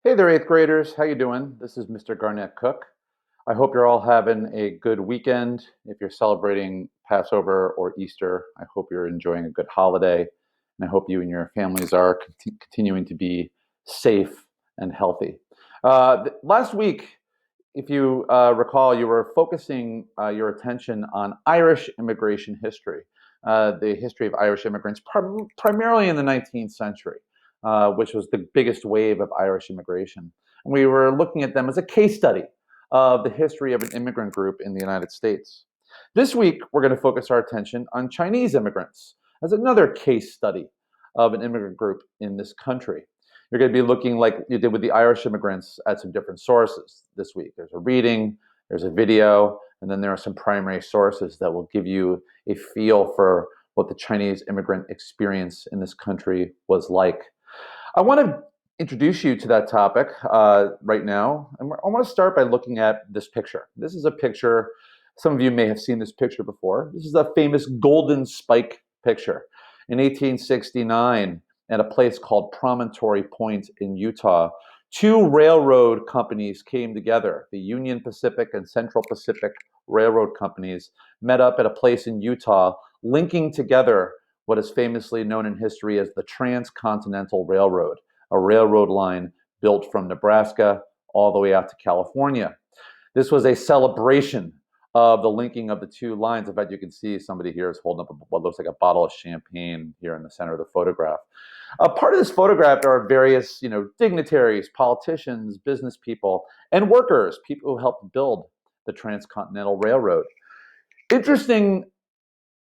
Hey there, eighth graders. How you doing? This is Mr. Garnett Cook. I hope you're all having a good weekend. If you're celebrating Passover or Easter, I hope you're enjoying a good holiday, and I hope you and your families are continuing to be safe and healthy. Last week, if you recall, you were focusing your attention on Irish immigration history, the history of Irish immigrants, primarily in the 19th century, which was the biggest wave of Irish immigration. And we were looking at them as a case study of the history of an immigrant group in the United States. This week, we're going to focus our attention on Chinese immigrants as another case study of an immigrant group in this country. You're going to be looking, like you did with the Irish immigrants, at some different sources this week. There's a reading, there's a video, and then there are some primary sources that will give you a feel for what the Chinese immigrant experience in this country was like. I want to introduce you to that topic right now. And I want to start by looking at this picture. This is a picture, some of you may have seen this picture before. This is a famous golden spike picture. In 1869, at a place called Promontory Point in Utah, two railroad companies came together. The Union Pacific and Central Pacific Railroad companies met up at a place in Utah, linking together what is famously known in history as the Transcontinental Railroad, a railroad line built from Nebraska all the way out to California. This was a celebration of the linking of the two lines. In fact, you can see somebody here is holding up what looks like a bottle of champagne here in the center of the photograph. Part of this photograph are various, dignitaries, politicians, business people, and workers, people who helped build the Transcontinental Railroad. Interesting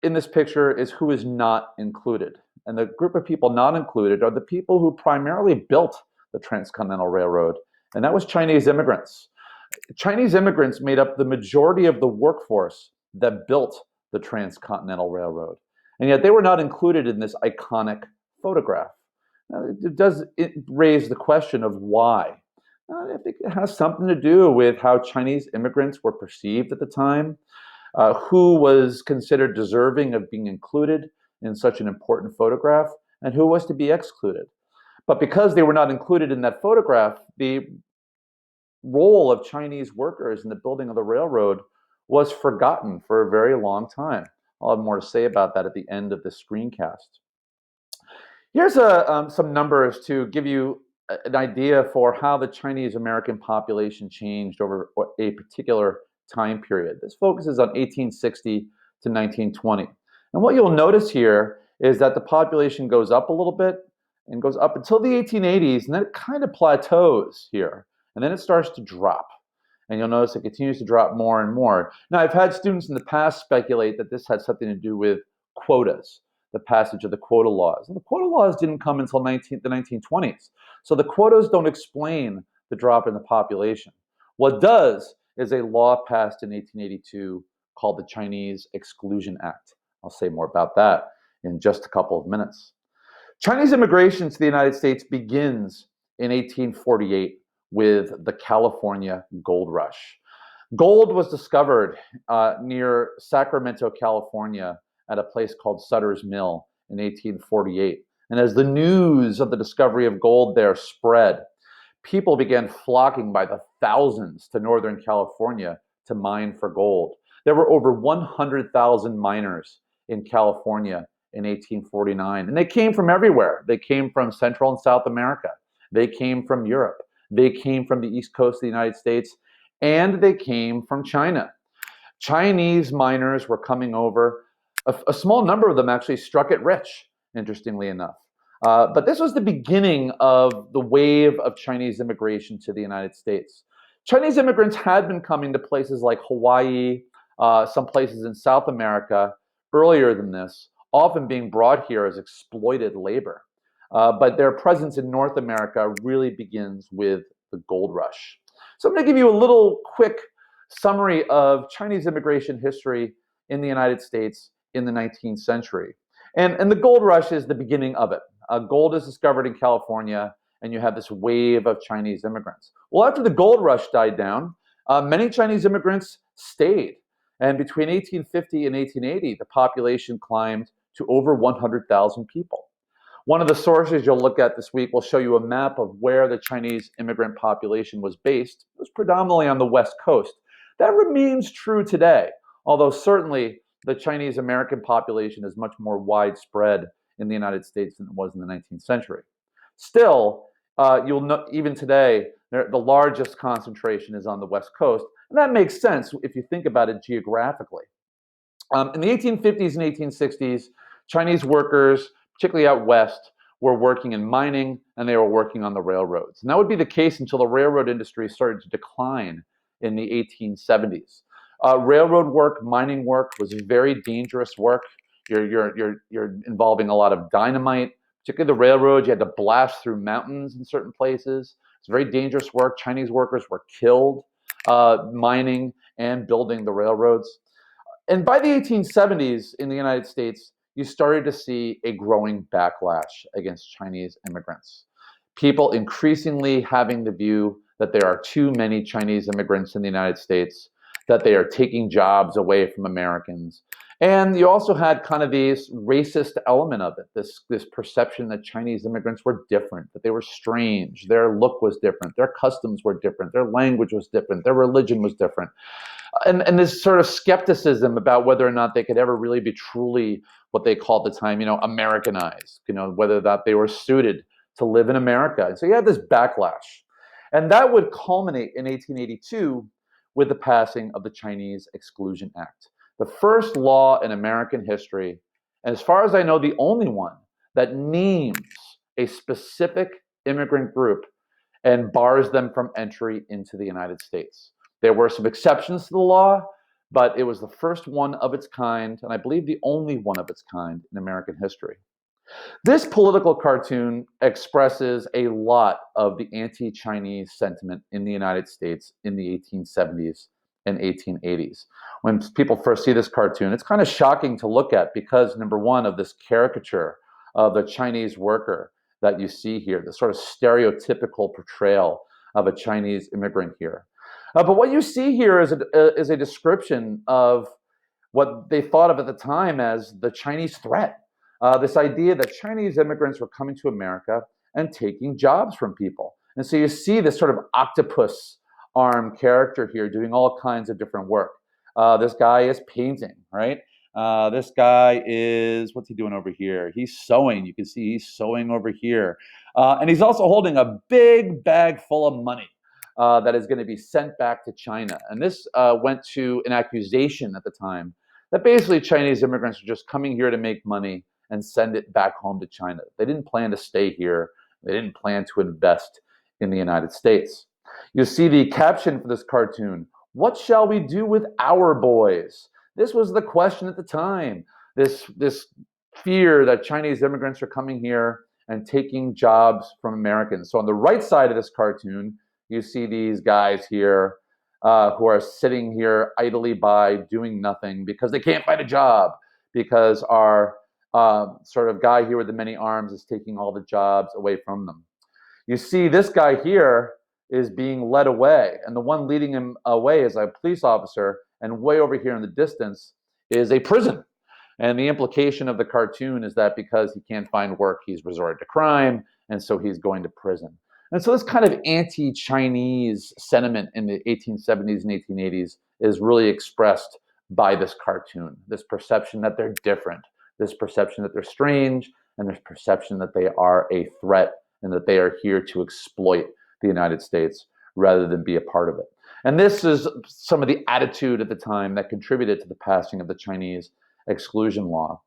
in this picture is who is not included. And the group of people not included are the people who primarily built the Transcontinental Railroad, and that was Chinese immigrants. Chinese immigrants made up the majority of the workforce that built the Transcontinental Railroad, and yet they were not included in this iconic photograph. Now, it raise the question of why? I think it has something to do with how Chinese immigrants were perceived at the time, who was considered deserving of being included in such an important photograph, and who was to be excluded. But because they were not included in that photograph, the role of Chinese workers in the building of the railroad was forgotten for a very long time. I'll have more to say about that at the end of the screencast. Here's some numbers to give you an idea for how the Chinese American population changed over a particular time period. This focuses on 1860 to 1920. And what you'll notice here is that the population goes up a little bit and goes up until the 1880s, and then it kind of plateaus here. And then it starts to drop. And you'll notice it continues to drop more and more. Now, I've had students in the past speculate that this had something to do with quotas, the passage of the quota laws. And the quota laws didn't come until the 1920s. So the quotas don't explain the drop in the population. What does is a law passed in 1882 called the Chinese Exclusion Act. I'll say more about that in just a couple of minutes. Chinese immigration to the United States begins in 1848 with the California Gold Rush. Gold was discovered near Sacramento, California, at a place called Sutter's Mill in 1848. And as the news of the discovery of gold there spread, people began flocking by the thousands to Northern California to mine for gold. There were over 100,000 miners in California in 1849, and they came from everywhere. They came from Central and South America. They came from Europe. They came from the East Coast of the United States, and they came from China. Chinese miners were coming over. A small number of them actually struck it rich, interestingly enough. But this was the beginning of the wave of Chinese immigration to the United States. Chinese immigrants had been coming to places like Hawaii, some places in South America earlier than this, often being brought here as exploited labor. But their presence in North America really begins with the gold rush. So I'm going to give you a little quick summary of Chinese immigration history in the United States in the 19th century. And the gold rush is the beginning of it. Gold is discovered in California, and you have this wave of Chinese immigrants. Well, after the gold rush died down, many Chinese immigrants stayed. And between 1850 and 1880, the population climbed to over 100,000 people. One of the sources you'll look at this week will show you a map of where the Chinese immigrant population was based. It was predominantly on the West Coast. That remains true today, although certainly the Chinese American population is much more widespread in the United States than it was in the 19th century. Still, you'll know even today, the largest concentration is on the West Coast, and that makes sense if you think about it geographically. In the 1850s and 1860s, Chinese workers, particularly out west, were working in mining and they were working on the railroads. And that would be the case until the railroad industry started to decline in the 1870s. Railroad work, mining work was very dangerous work. You're involving a lot of dynamite, particularly the railroad. You had to blast through mountains in certain places. It's very dangerous work. Chinese workers were killed mining and building the railroads. And by the 1870s in the United States, you started to see a growing backlash against Chinese immigrants. People increasingly having the view that there are too many Chinese immigrants in the United States, that they are taking jobs away from Americans. And you also had kind of this racist element of it, this perception that Chinese immigrants were different, that they were strange, their look was different, their customs were different, their language was different, their religion was different. And this sort of skepticism about whether or not they could ever really be truly what they called at the time, Americanized, whether that they were suited to live in America. And so you had this backlash. And that would culminate in 1882 with the passing of the Chinese Exclusion Act, the first law in American history, and as far as I know, the only one that names a specific immigrant group and bars them from entry into the United States. There were some exceptions to the law, but it was the first one of its kind, and I believe the only one of its kind in American history. This political cartoon expresses a lot of the anti-Chinese sentiment in the United States in the 1870s and 1880s. When people first see this cartoon, it's kind of shocking to look at because, number one, of this caricature of the Chinese worker that you see here, the sort of stereotypical portrayal of a Chinese immigrant here. But what you see here is a description of what they thought of at the time as the Chinese threat. This idea that Chinese immigrants were coming to America and taking jobs from people. And so you see this sort of octopus arm character here doing all kinds of different work. This guy is painting, right? This guy is, what's he doing over here? He's sewing. You can see he's sewing over here. And he's also holding a big bag full of money that is going to be sent back to China. And this went to an accusation at the time that basically Chinese immigrants are just coming here to make money and send it back home to China. They didn't plan to stay here. They didn't plan to invest in the United States. You see the caption for this cartoon, "What shall we do with our boys?" This was the question at the time. This fear that Chinese immigrants are coming here and taking jobs from Americans. So on the right side of this cartoon, you see these guys here who are sitting here idly by doing nothing because they can't find a job, because our sort of guy here with the many arms is taking all the jobs away from them. You see this guy here is being led away, and the one leading him away is a police officer, and way over here in the distance is a prison. And the implication of the cartoon is that because he can't find work, he's resorted to crime, and so he's going to prison. And so this kind of anti-Chinese sentiment in the 1870s and 1880s is really expressed by this cartoon, this perception that they're different, this perception that they're strange, and this perception that they are a threat and that they are here to exploit the United States rather than be a part of it. And this is some of the attitude at the time that contributed to the passing of the Chinese exclusion law.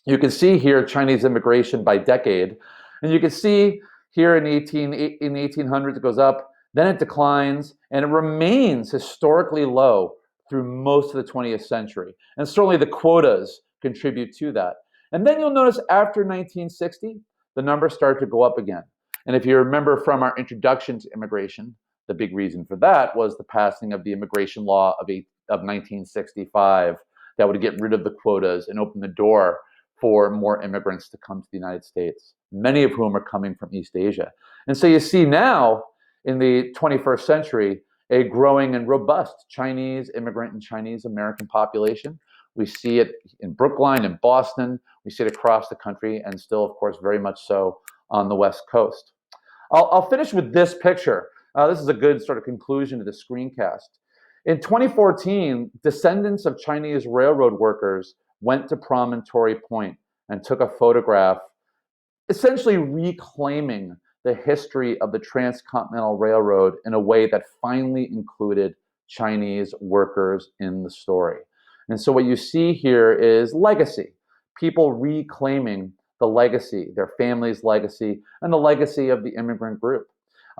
You can see here Chinese immigration by decade, and you can see here in the 1800s it goes up, then it declines, and it remains historically low through most of the 20th century. And certainly the quotas contribute to that. And then you'll notice after 1960, the numbers start to go up again. And if you remember from our introduction to immigration, the big reason for that was the passing of the immigration law of 1965 that would get rid of the quotas and open the door for more immigrants to come to the United States, many of whom are coming from East Asia. And so you see now in the 21st century, a growing and robust Chinese immigrant and Chinese American population, We see it in Brookline, in Boston. We see it across the country, and still, of course, very much so on the West Coast. I'll finish with this picture. This is a good sort of conclusion to the screencast. In 2014, descendants of Chinese railroad workers went to Promontory Point and took a photograph, essentially reclaiming the history of the Transcontinental Railroad in a way that finally included Chinese workers in the story. And so what you see here is legacy, people reclaiming the legacy, their family's legacy, and the legacy of the immigrant group.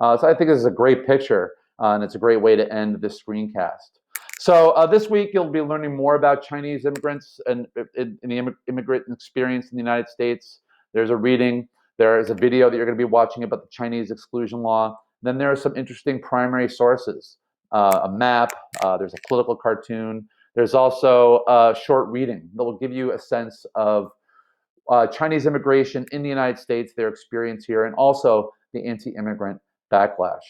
So I think this is a great picture, and it's a great way to end this screencast. So this week you'll be learning more about Chinese immigrants and in the immigrant experience in the United States. There's a reading, there is a video that you're going to be watching about the Chinese exclusion law. Then there are some interesting primary sources, a map, there's a political cartoon. There's also a short reading that will give you a sense of Chinese immigration in the United States, their experience here, and also the anti-immigrant backlash.